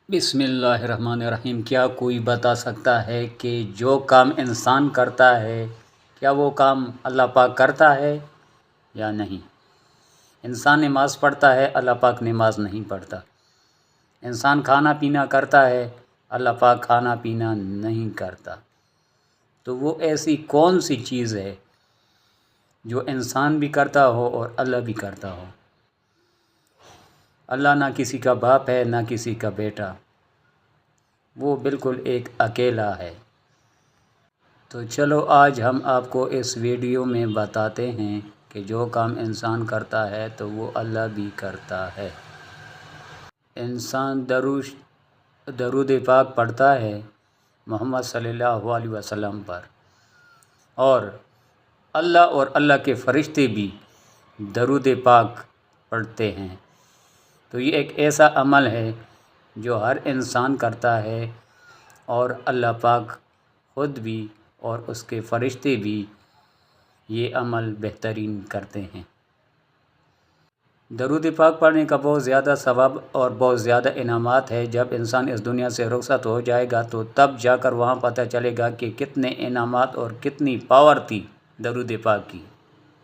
بسم اللہ الرحمن الرحیم۔ کیا کوئی بتا سکتا ہے کہ جو کام انسان کرتا ہے کیا وہ کام اللہ پاک کرتا ہے یا نہیں؟ انسان نماز پڑھتا ہے، اللہ پاک نماز نہیں پڑھتا۔ انسان کھانا پینا کرتا ہے، اللہ پاک کھانا پینا نہیں کرتا۔ تو وہ ایسی کون سی چیز ہے جو انسان بھی کرتا ہو اور اللہ بھی کرتا ہو؟ اللہ نہ کسی کا باپ ہے نہ کسی کا بیٹا، وہ بالکل ایک اکیلا ہے۔ تو چلو آج ہم آپ کو اس ویڈیو میں بتاتے ہیں کہ جو کام انسان کرتا ہے تو وہ اللہ بھی کرتا ہے۔ انسان درود پاک پڑھتا ہے محمد صلی اللہ علیہ وسلم پر، اور اللہ کے فرشتے بھی درود پاک پڑھتے ہیں۔ تو یہ ایک ایسا عمل ہے جو ہر انسان کرتا ہے، اور اللہ پاک خود بھی اور اس کے فرشتے بھی یہ عمل بہترین کرتے ہیں۔ درود پاک پڑھنے کا بہت زیادہ ثواب اور بہت زیادہ انعامات ہے۔ جب انسان اس دنیا سے رخصت ہو جائے گا تو تب جا کر وہاں پتہ چلے گا کہ کتنے انعامات اور کتنی پاور تھی درود پاک کی۔